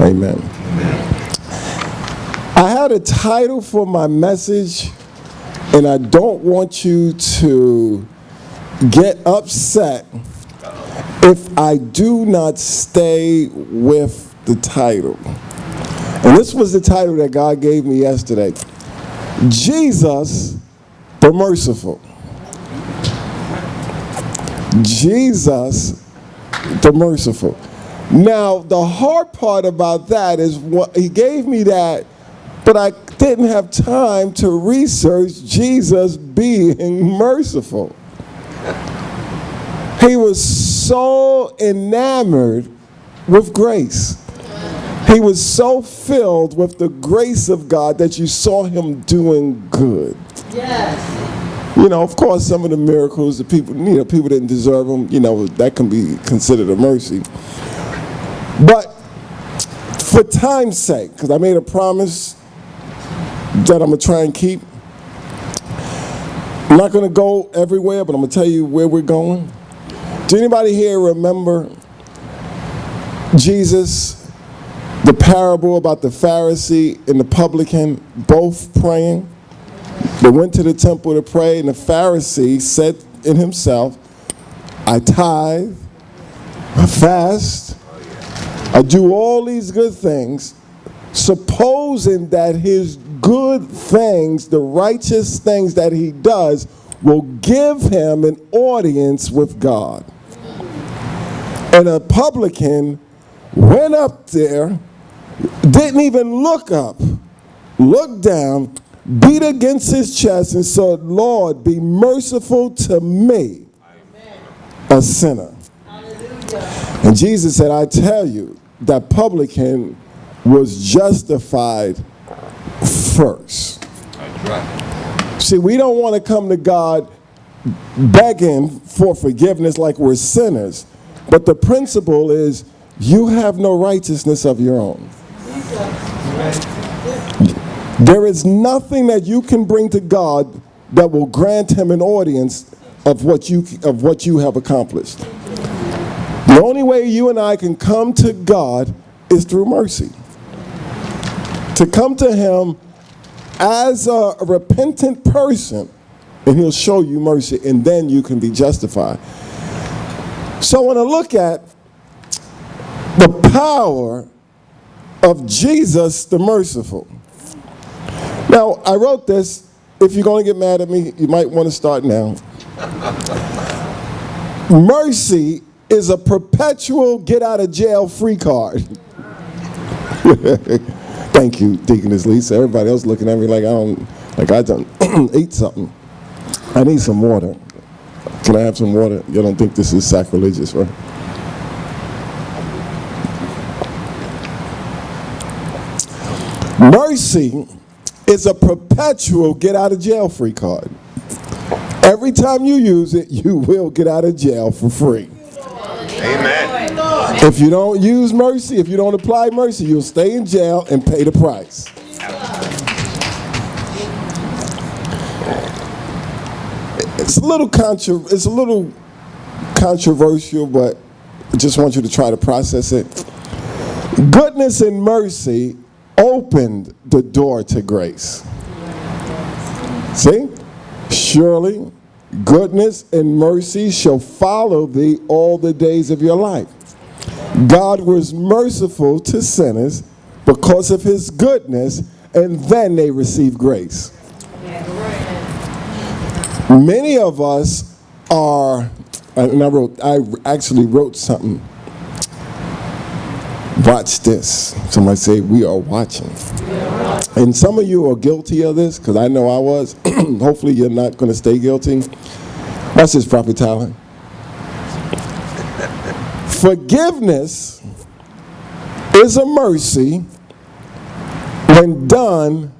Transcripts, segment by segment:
Amen. I had a title for my message, and I don't want you to get upset if I do not stay with the title. And this was the title that God gave me yesterday. Jesus the Merciful. Jesus the Merciful. Now, the hard part about that is what he gave me that, but I didn't have time to research Jesus being merciful. He was so enamored with grace. He was so filled with the grace of God that you saw him doing good. Yes. You know, of course, some of the miracles, the people, people didn't deserve them. That can be considered a mercy. But for time's sake, because I made a promise that I'm going to try and keep, I'm not going to go everywhere, but I'm going to tell you where we're going. Do anybody here remember Jesus, the parable about the Pharisee and the publican both praying? They went to the temple to pray, and the Pharisee said in himself, I tithe, I fast, I do all these good things, supposing that his good things, the righteous things that he does, will give him an audience with God. And a publican went up there, didn't even look up, looked down, beat against his chest and said, Lord, be merciful to me, a sinner. Hallelujah. And Jesus said, I tell you, that publican was justified first. That's right. See, we don't want to come to God begging for forgiveness like we're sinners, but the principle is you have no righteousness of your own. There is nothing that you can bring to God that will grant him an audience of what you have accomplished. The only way you and I can come to God is through mercy. To come to him as a repentant person, and he'll show you mercy, and then you can be justified. So I want to look at the power of Jesus the Merciful. Now, I wrote this. If you're going to get mad at me, you might want to start now. Mercy is a perpetual get-out-of-jail-free card. Thank you, Deaconess Lisa. Everybody else looking at me like I done ate something. I need some water. Can I have some water? You don't think this is sacrilegious, right? Mercy is a perpetual get-out-of-jail-free card. Every time you use it, you will get out of jail for free. Amen. If you don't use mercy, if you don't apply mercy, you'll stay in jail and pay the price. It's a little controversial, but I just want you to try to process it. Goodness and mercy opened the door to grace. See? Surely goodness and mercy shall follow thee all the days of your life. God was merciful to sinners because of his goodness, and then they received grace. Many of us are, and I actually wrote something. Watch this. Somebody say, we are watching. And some of you are guilty of this, because I know I was. Hopefully you're not going to stay guilty. Watch this, Prophet Tyler. Forgiveness is a mercy when done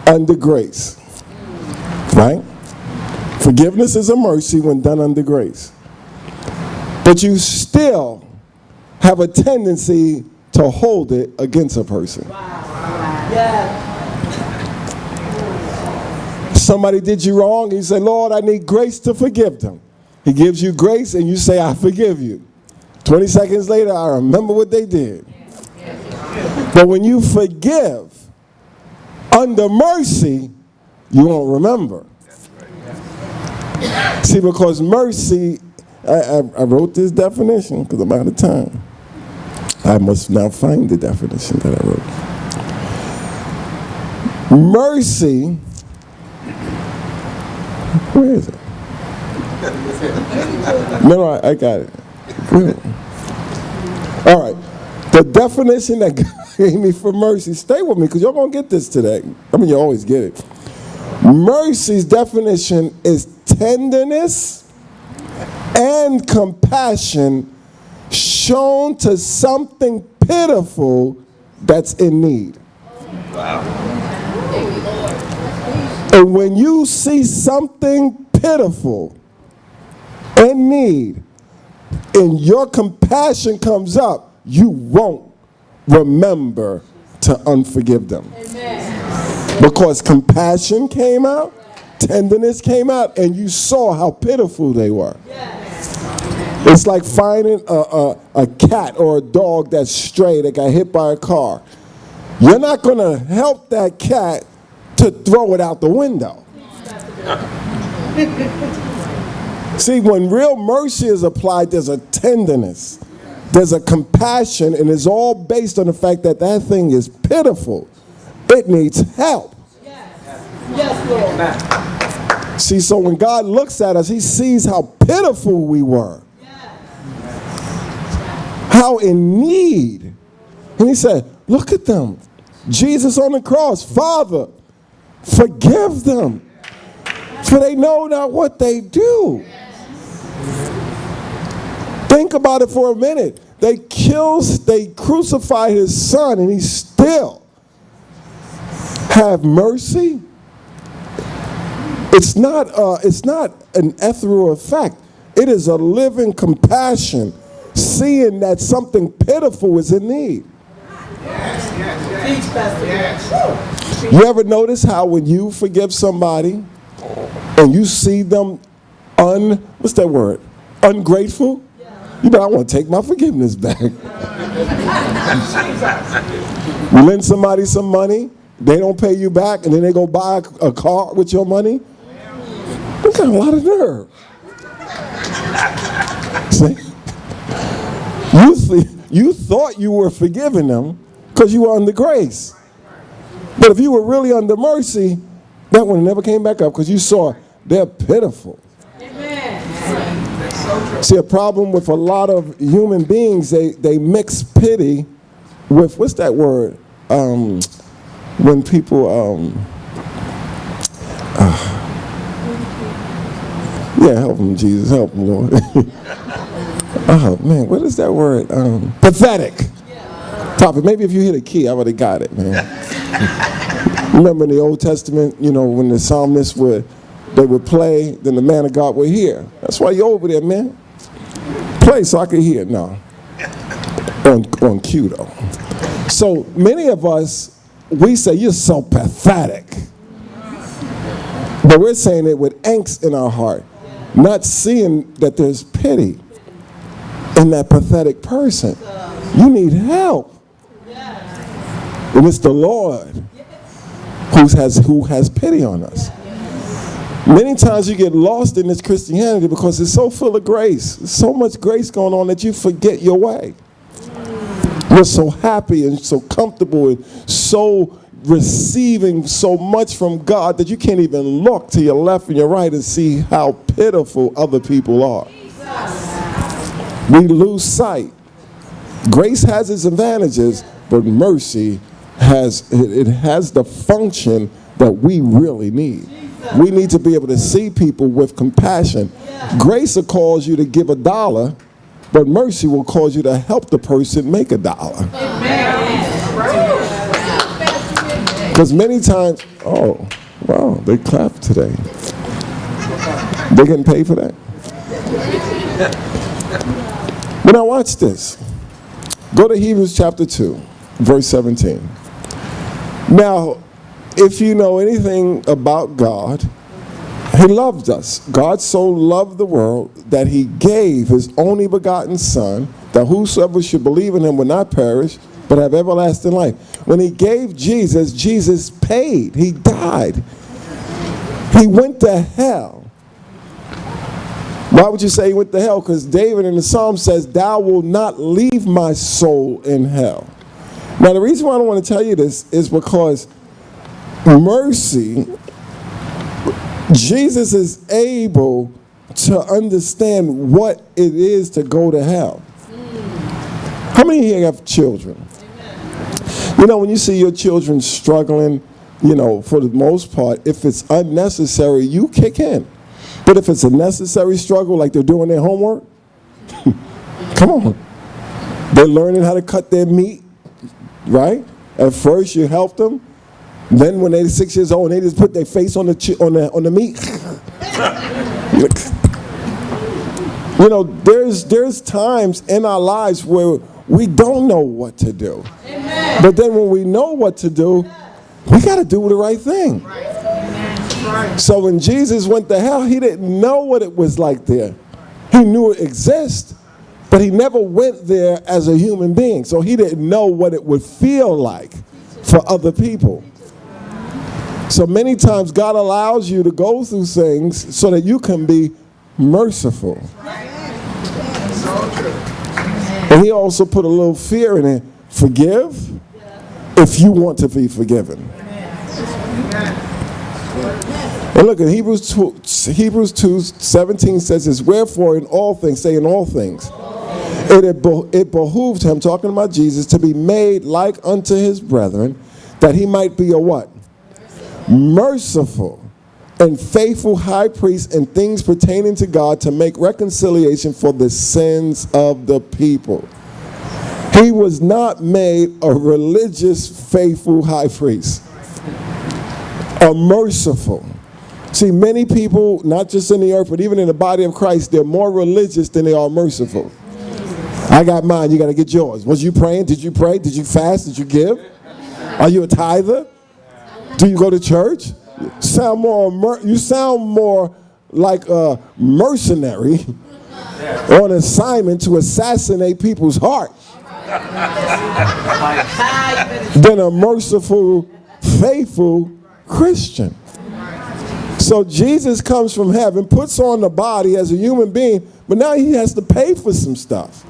under grace. Right? Forgiveness is a mercy when done under grace. But you still have a tendency to hold it against a person. Yeah. Somebody did you wrong, and you say, Lord, I need grace to forgive them. He gives you grace, and you say, I forgive you. 20 seconds later, I remember what they did. But when you forgive under mercy, you won't remember. See, because mercy, I wrote this definition because I'm out of time. I must now find the definition that I wrote. Mercy, where is it? No, I got it. All right. The definition that God gave me for mercy, stay with me because you're going to get this today. I mean, you always get it. Mercy's definition is tenderness and compassion shown to something pitiful that's in need. Wow. And when you see something pitiful in need and your compassion comes up, you won't remember to unforgive them. Amen. Because compassion came out, tenderness came out, and you saw how pitiful they were. Yes. It's like finding a cat or a dog that's stray that got hit by a car. You're not going to help that cat to throw it out the window. See, when real mercy is applied, there's a tenderness, there's a compassion, and it's all based on the fact that that thing is pitiful. It needs help. Yes. Yes, Lord. See, so when God looks at us, he sees how pitiful we were, how in need. And he said, look at them. Jesus on the cross, Father, forgive them, for they know not what they do. Think about it for a minute. They crucified his son, and he still have mercy. It's not an ethereal effect. It is a living compassion, seeing that something pitiful is in need. Teach, Pastor. Yes. You ever notice how when you forgive somebody and you see them what's that word? Ungrateful? You know, I want to take my forgiveness back. You lend somebody some money, they don't pay you back, and then they go buy a car with your money. You got a lot of nerve. See? You thought you were forgiving them because you were under grace. But if you were really under mercy, that one never came back up because you saw they're pitiful. Amen. See, a problem with a lot of human beings, they mix pity with, what's that word? When people, yeah, help them, Jesus, help them, Lord. Oh, man, what is that word? Pathetic. Prophet, maybe if you hit a key, I would have got it, man. Remember in the Old Testament, you know, when the psalmists would play, then the man of God would hear. That's why you're over there, man. Play so I can hear. No. On cue, though. So many of us, we say, you're so pathetic. But we're saying it with angst in our heart, not seeing that there's pity in that pathetic person. You need help. And it's the Lord who has pity on us. Many times you get lost in this Christianity because it's so full of grace. There's so much grace going on that you forget your way. You're so happy and so comfortable and so receiving so much from God that you can't even look to your left and your right and see how pitiful other people are. We lose sight. Grace has its advantages, but mercy has the function that we really need. We need to be able to see people with compassion. Grace will cause you to give $1, but mercy will cause you to help the person make $1. Because many times, oh, wow, they clapped today. They getting paid for that? But now watch this. Go to Hebrews chapter 2, verse 17. Now, if you know anything about God, he loved us. God so loved the world that he gave his only begotten Son, that whosoever should believe in him would not perish, but have everlasting life. When he gave Jesus, Jesus paid. He died. He went to hell. Why would you say he went to hell? Because David in the Psalm says, thou wilt not leave my soul in hell. Now, the reason why I don't want to tell you this is because mercy, Jesus is able to understand what it is to go to hell. How many here have children? You know, when you see your children struggling, you know, for the most part, if it's unnecessary, you kick in. But if it's a necessary struggle, like they're doing their homework, come on. They're learning how to cut their meat, right? At first, you help them. Then when they're 6 years old, they just put their face on the meat. You know, there's times in our lives where we don't know what to do. Amen. But then when we know what to do, we got to do the right thing. Right. So when Jesus went to hell, he didn't know what it was like there. He knew it existed, but he never went there as a human being. So he didn't know what it would feel like for other people. So many times God allows you to go through things so that you can be merciful. And he also put a little fear in it. Forgive if you want to be forgiven. And look at Hebrews 2:17 says this, wherefore in all things, say in all things, it behooved him, talking about Jesus, to be made like unto his brethren, that he might be a what? Merciful and faithful high priest in things pertaining to God, to make reconciliation for the sins of the people. He was not made a religious, faithful high priest. A merciful. See, many people, not just in the earth, but even in the body of Christ, they're more religious than they are merciful. I got mine, you got to get yours. Was you praying? Did you pray? Did you fast? Did you give? Are you a tither? Do you go to church? You sound more like a mercenary on assignment to assassinate people's heart than a merciful, faithful Christian. So Jesus comes from heaven, puts on the body as a human being, but now he has to pay for some stuff.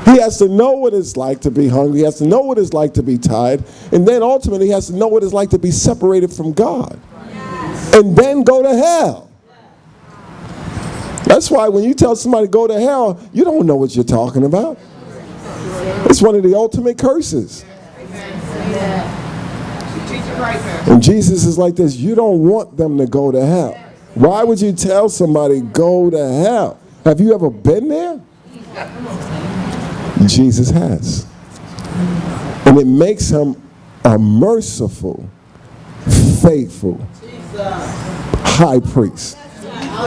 He has to know what it's like to be hungry. He has to know what it's like to be tired. And then ultimately he has to know what it's like to be separated from God. And then go to hell. That's why when you tell somebody to go to hell, you don't know what you're talking about. It's one of the ultimate curses. And Jesus is like this, you don't want them to go to hell. Why would you tell somebody go to hell? Have you ever been there? Jesus has. And it makes him a merciful, faithful high priest.